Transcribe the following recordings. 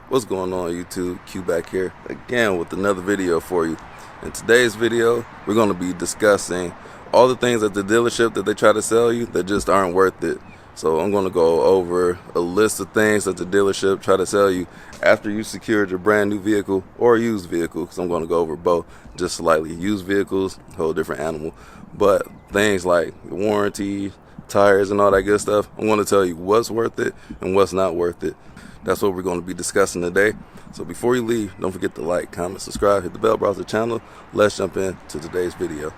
What's going on YouTube? Q back here again with another video for you. In today's video, we're going to be discussing all the things at the dealership that they try to sell you that just aren't worth it. So I'm going to go over a list of things that the dealership try to sell you after you secured your brand new vehicle or used vehicle, because I'm going to go over both just slightly. Used vehicles, whole different animal, but things like warranty, tires and all that good stuff, I want to tell you what's worth it and what's not worth it. That's what we're going to be discussing today. So before you leave, don't forget to like, comment, subscribe, hit the bell, browse the channel. Let's jump into today's video.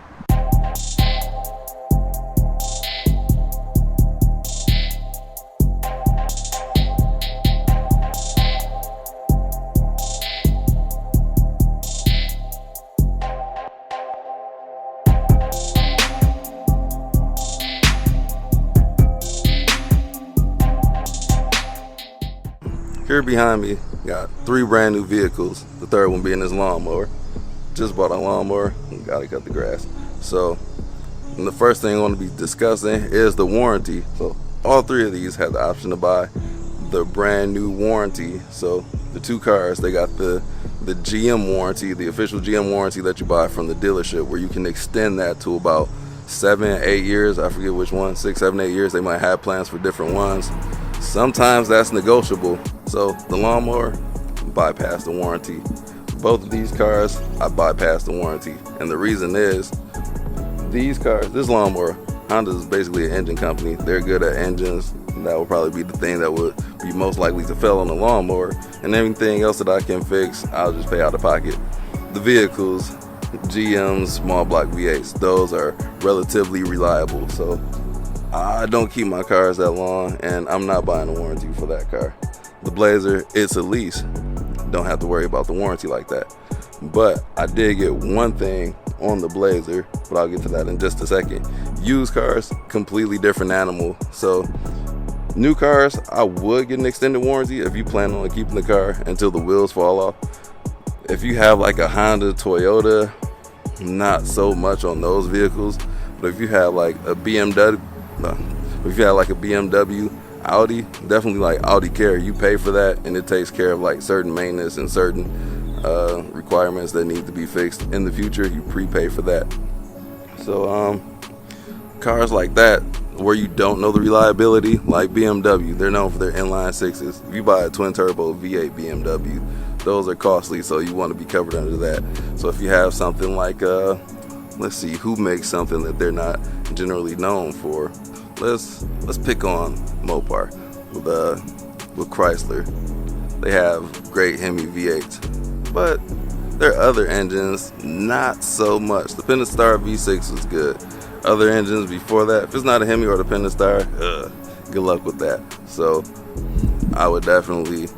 Here behind me, got 3 brand new vehicles. The third one being this lawnmower. Just bought a lawnmower, gotta cut the grass. So, the first thing I want to be discussing is the warranty. So, all 3 of these have the option to buy the brand new warranty. So, the 2 cars, they got the GM warranty, the official GM warranty that you buy from the dealership, where you can extend that to about 7, 8 years. I forget which one, 6, 7, 8 years. They might have plans for different ones. Sometimes that's negotiable. So the lawnmower, bypass the warranty. Both of these cars, I bypassed the warranty. And the reason is, these cars, this lawnmower, Honda is basically an engine company. They're good at engines. That would probably be the thing that would be most likely to fail on the lawnmower. And everything else that I can fix, I'll just pay out of pocket. The vehicles, GMs, small block V8s, those are relatively reliable. So I don't keep my cars that long, and I'm not buying a warranty for that car. The Blazer, it's a lease. Don't have to worry about the warranty like that. But I did get one thing on the Blazer, but I'll get to that in just a second. Used cars, completely different animal. So new cars, I would get an extended warranty if you plan on keeping the car until the wheels fall off. If you have like a Honda, Toyota, not so much on those vehicles. But if you have like a BMW, Audi, definitely like Audi Care, you pay for that and it takes care of like certain maintenance and certain requirements that need to be fixed in the future. You prepay for that. So cars like that where you don't know the reliability, like BMW, they're known for their inline 6s. If you buy a twin turbo V8 BMW, those are costly, so you want to be covered under that. So if you have something like let's see who makes something that they're not generally known for. Let's pick on Mopar with Chrysler. They have great Hemi V8s, but their other engines not so much. The Pentastar V6 was good. Other engines before that, if it's not a Hemi or the Pentastar, good luck with that. So I would definitely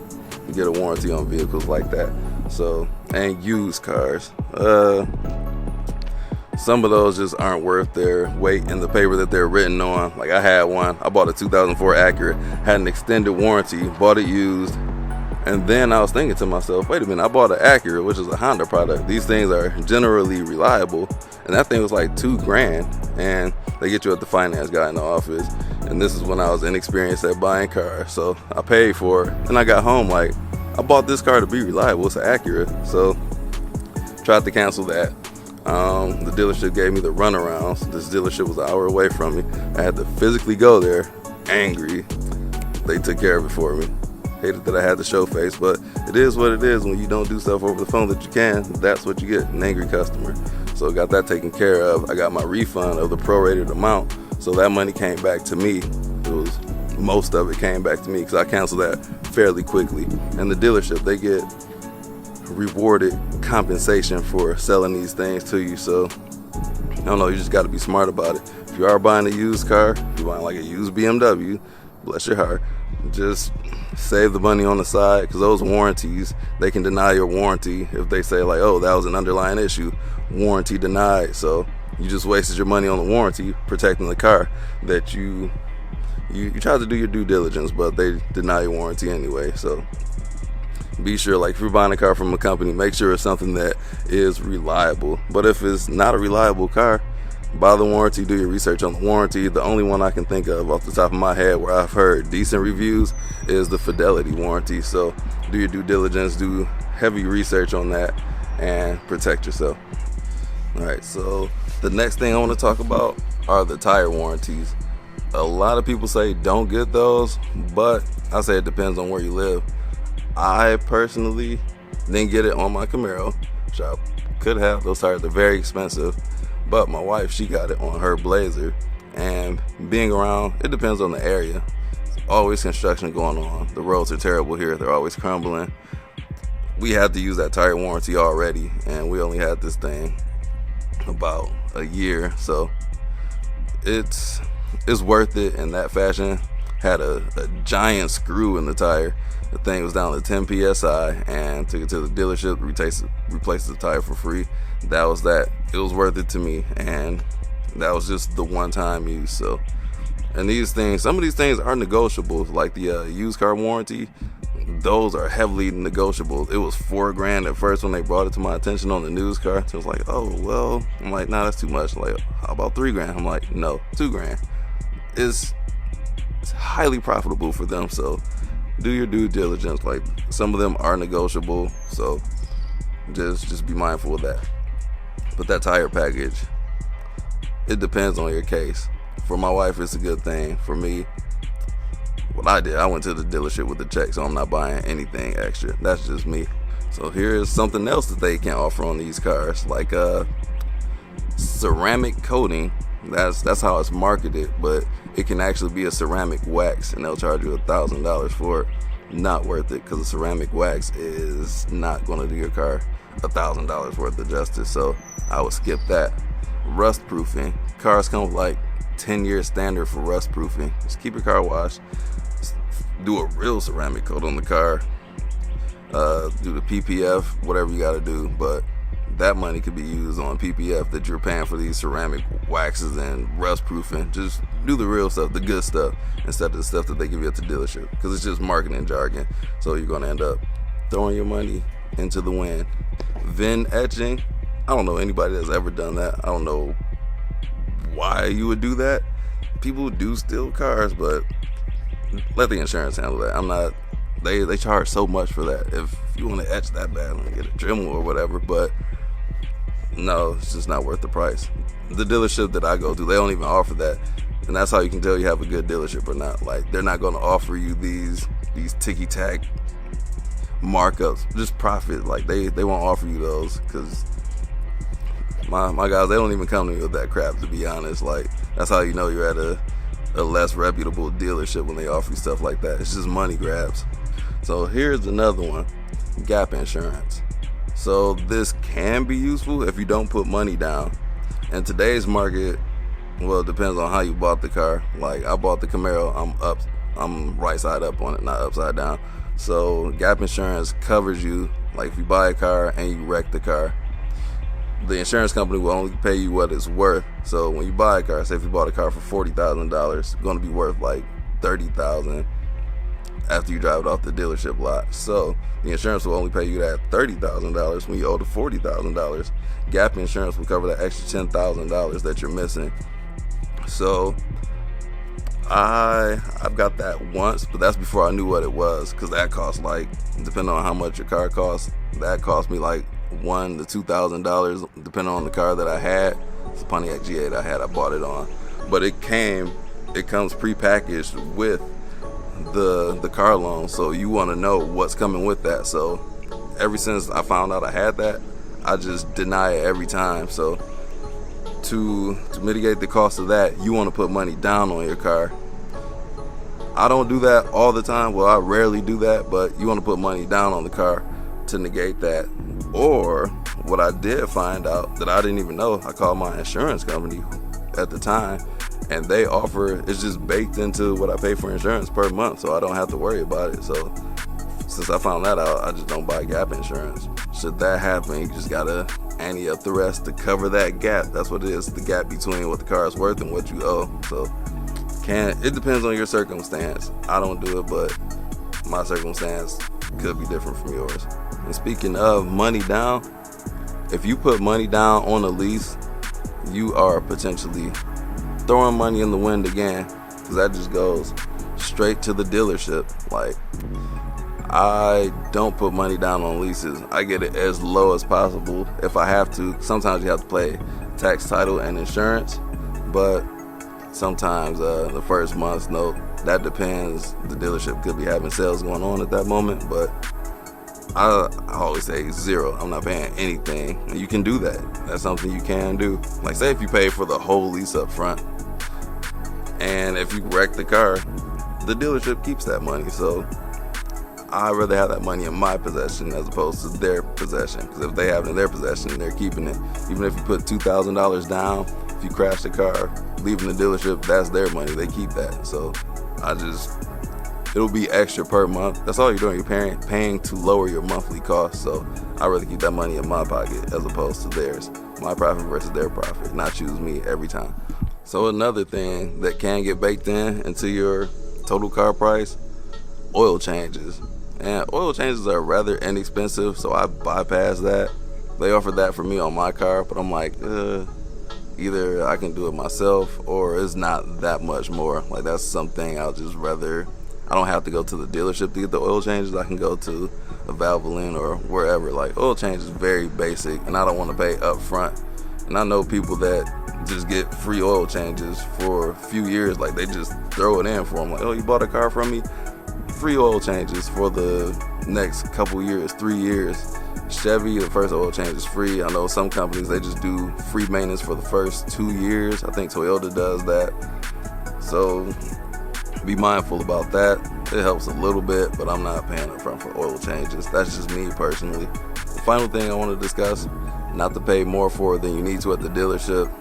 get a warranty on vehicles like that. So, and used cars. Some of those just aren't worth their weight in the paper that they're written on. Like I had one, I bought a 2004 Acura, had an extended warranty, bought it used, and then I was thinking to myself, wait a minute, I bought an Acura, which is a Honda product. These things are generally reliable, and that thing was like $2,000, and they get you at the finance guy in the office. And this is when I was inexperienced at buying cars, so I paid for it, and I got home like, I bought this car to be reliable, it's an Acura. So tried to cancel that. The dealership gave me the runarounds. This dealership was an hour away from me. I had to physically go there, angry. They took care of it for me. Hated that I had to show face, but it is what it is when you don't do stuff over the phone that you can. That's what you get, an angry customer. So got that taken care of. I got my refund of the prorated amount, so that money came back to me. Most of it came back to me because I canceled that fairly quickly. And the dealership, they get rewarded compensation for selling these things to you. So I don't know, you just got to be smart about it. If you are buying a used car, if you're buying like a used BMW, bless your heart, just save the money on the side, because those warranties, they can deny your warranty if they say like, oh, that was an underlying issue, warranty denied. So you just wasted your money on the warranty protecting the car that you tried to do your due diligence, but they deny your warranty anyway. So be sure, like if you're buying a car from a company, make sure it's something that is reliable. But if it's not a reliable car, buy the warranty, do your research on the warranty. The only one I can think of off the top of my head where I've heard decent reviews is the fidelity warranty. So do your due diligence, do heavy research on that, and protect yourself. All right, so the next thing I want to talk about are the tire warranties. A lot of people say don't get those, but I say it depends on where you live. I personally didn't get it on my Camaro, which I could have. Those tires are very expensive, but my wife, she got it on her Blazer. And being around, it depends on the area. There's always construction going on. The roads are terrible here. They're always crumbling. We had to use that tire warranty already, and we only had this thing about a year, so it's worth it in that fashion. Had a giant screw in the tire. The thing was down to 10 psi, and took it to the dealership, replaced the tire for free. That was that. It was worth it to me, and that was just the one-time use. So, and these things, some of these things are negotiable, like the used car warranty. Those are heavily negotiable. It was $4,000 at first when they brought it to my attention on the news car. So I was like, oh well. I'm like, nah, that's too much. Like, how about $3,000? I'm like, no, $2,000. It's highly profitable for them. So do your due diligence. Like, some of them are negotiable, so just be mindful of that. But that tire package, it depends on your case. For my wife, it's a good thing. For me, what I did, I went to the dealership with the check, so I'm not buying anything extra. That's just me. So here's something else that they can offer on these cars, like ceramic coating. That's how it's marketed, but it can actually be a ceramic wax, and they'll charge you $1,000 for it. Not worth it, because a ceramic wax is not going to do your car $1,000 worth of justice. So I would skip that. Rust proofing. Cars come with like 10-year standard for rust proofing. Just keep your car washed. Just do a real ceramic coat on the car. Do the PPF, whatever you got to do, but that money could be used on PPF that you're paying for these ceramic waxes and rust proofing. Just do the real stuff, the good stuff, instead of the stuff that they give you at the dealership, because it's just marketing jargon. So you're going to end up throwing your money into the wind. VIN etching, I don't know anybody that's ever done that. I don't know why you would do that. People do steal cars, but let the insurance handle that. I'm not, they charge so much for that. If you want to etch that bad, get a Dremel or whatever, but no, it's just not worth the price. The dealership that I go to, they don't even offer that, and that's how you can tell you have a good dealership or not. Like, they're not going to offer you these ticky-tack markups, just profit. Like, they won't offer you those, because my guys, they don't even come to me with that crap, to be honest. Like, that's how you know you're at a less reputable dealership, when they offer you stuff like that. It's just money grabs. So here's another one, gap insurance. So this can be useful if you don't put money down. In today's market, well, it depends on how you bought the car. Like, I bought the Camaro, I'm right side up on it, not upside down. So gap insurance covers you. Like, if you buy a car and you wreck the car, the insurance company will only pay you what it's worth. So when you buy a car, say if you bought a car for $40,000, it's going to be worth like $30,000 after you drive it off the dealership lot. So the insurance will only pay you that $30,000 when you owe the $40,000. Gap insurance will cover that extra $10,000 that you're missing. So I've got that once, but that's before I knew what it was, because that cost, like, depending on how much your car costs, that cost me like $1,000 to $2,000 depending on the car that I had. It's a Pontiac G9 I bought it on, but it comes pre-packaged with the car loan, so you want to know what's coming with that. So ever since I found out I had that, I just deny it every time. So to mitigate the cost of that, you want to put money down on your car. I don't do that all the time. Well, I rarely do that, but you want to put money down on the car to negate that. Or what I did find out that I didn't even know, I called my insurance company at the time, and they offer, it's just baked into what I pay for insurance per month, so I don't have to worry about it. So since I found that out, I just don't buy gap insurance. Should that happen, you just gotta ante up the rest to cover that gap. That's what it is, the gap between what the car is worth and what you owe. So it depends on your circumstance. I don't do it, but my circumstance could be different from yours. And speaking of money down, if you put money down on a lease, you are potentially throwing money in the wind again, because that just goes straight to the dealership. Like, I don't put money down on leases. I get it as low as possible if I have to. Sometimes you have to pay tax, title, and insurance, but sometimes the first month's note, that depends. The dealership could be having sales going on at that moment, but I always say zero. I'm not paying anything. And you can do that. That's something you can do. Like, say if you pay for the whole lease up front, and if you wreck the car, the dealership keeps that money. So I'd rather have that money in my possession as opposed to their possession. Because if they have it in their possession, they're keeping it. Even if you put $2,000 down, if you crash the car, leaving the dealership, that's their money. They keep that. So it'll be extra per month. That's all you're doing. You're paying to lower your monthly cost. So I'd rather keep that money in my pocket as opposed to theirs. My profit versus their profit. Not choose me every time. So another thing that can get baked into your total car price, oil changes. And oil changes are rather inexpensive, so I bypass that. They offered that for me on my car, but I'm like, either I can do it myself or it's not that much more. Like, that's something I'll just rather, I don't have to go to the dealership to get the oil changes. I can go to a Valvoline or wherever. Like, oil change is very basic, and I don't want to pay up front. And I know people that just get free oil changes for a few years. Like, they just throw it in for them. Like, oh, you bought a car from me? Free oil changes for the next couple years, 3 years. Chevy, the first oil change is free. I know some companies, they just do free maintenance for the first 2 years. I think Toyota does that. So be mindful about that. It helps a little bit, but I'm not paying up front for oil changes. That's just me personally. The final thing I want to discuss, not to pay more for it than you need to at the dealership.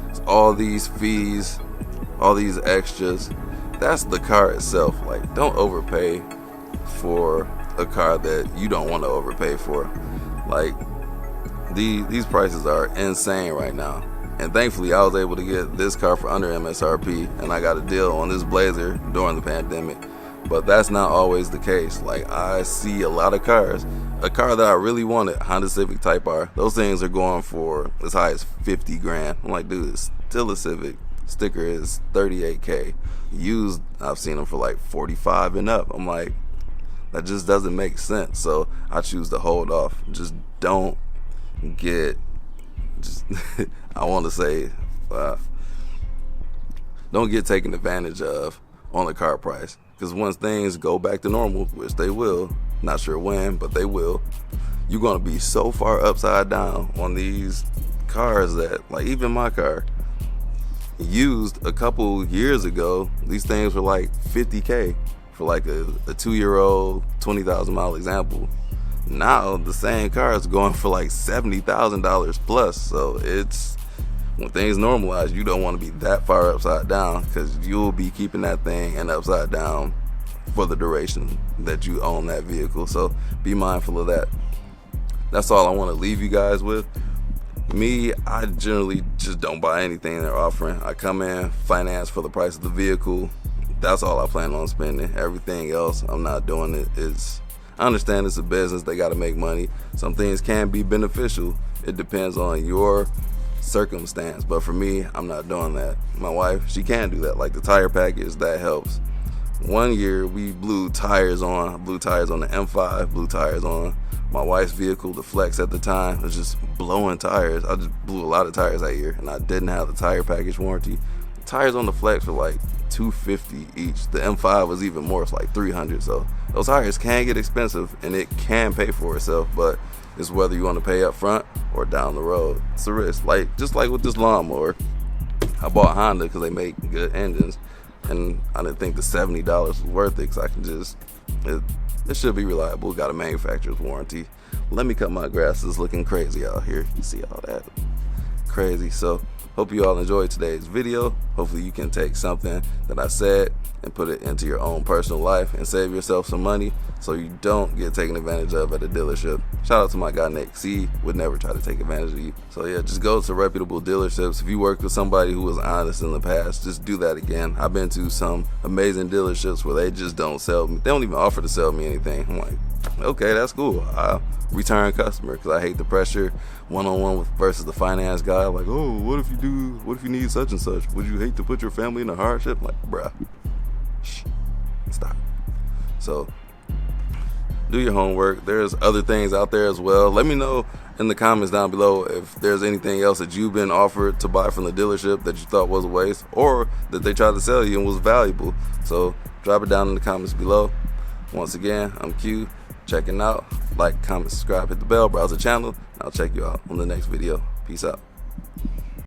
It's all these fees, all these extras. That's the car itself. Like, don't overpay for a car that you don't want to overpay for. Like, these prices are insane right now. And thankfully, I was able to get this car for under MSRP, and I got a deal on this Blazer during the pandemic. But that's not always the case. Like, I see a lot of cars. A car that I really wanted, Honda Civic Type R, those things are going for as high as 50 grand. I'm like, dude, it's still a Civic. Sticker is 38K. Used, I've seen them for like 45 and up. I'm like, that just doesn't make sense. So I choose to hold off. Just don't get, I want to say, don't get taken advantage of on the car price. Because once things go back to normal, which they will, not sure when, but they will, you're going to be so far upside down on these cars that, like, even my car, used a couple years ago, these things were like 50K for like a 2-year-old 20,000 mile example. Now the same car is going for like $70,000 plus. So it's, when things normalize, you don't want to be that far upside down, because you'll be keeping that thing and upside down for the duration that you own that vehicle. So be mindful of that. That's all I want to leave you guys with. Me, I generally just don't buy anything they're offering. I come in, finance for the price of the vehicle. That's all I plan on spending. Everything else, I'm not doing it. I understand it's a business. They got to make money. Some things can be beneficial. It depends on your circumstance. But for me, I'm not doing that. My wife, she can do that. Like the tire package, that helps. One year, we blew tires on the M5, blew tires on my wife's vehicle, the Flex at the time. It was just blowing tires. I just blew a lot of tires that year, and I didn't have the tire package warranty. Tires on the Flex were like $250 each. The M5 was even more, it's like $300. So those tires can get expensive, and it can pay for itself, but it's whether you want to pay up front or down the road. It's a risk. Like, just like with this lawnmower, I bought Honda because they make good engines, and I didn't think the $70 was worth it, because I can just, it should be reliable. Got a manufacturer's warranty. Let me cut my grass. It's looking crazy out here. You see all that? Crazy. So hope you all enjoyed today's video. Hopefully you can take something that I said and put it into your own personal life and save yourself some money so you don't get taken advantage of at a dealership. Shout out to my guy Nick. C would never try to take advantage of you. So yeah, just go to reputable dealerships. If you worked with somebody who was honest in the past, just do that again. I've been to some amazing dealerships where they just don't sell me. They don't even offer to sell me anything. I'm like, okay, that's cool. I'll return customer, because I hate the pressure one-on-one with versus the finance guy. Like, oh, what if you need such and such? Would you hate to put your family in a hardship? Like, bruh, shh, stop. So do your homework. There's other things out there as well. Let me know in the comments down below if there's anything else that you've been offered to buy from the dealership that you thought was a waste, or that they tried to sell you and was valuable. So drop it down in the comments below. Once again, I'm Q, checking out. Like, comment, subscribe, hit the bell, browse the channel. I'll check you out on the next video. Peace out.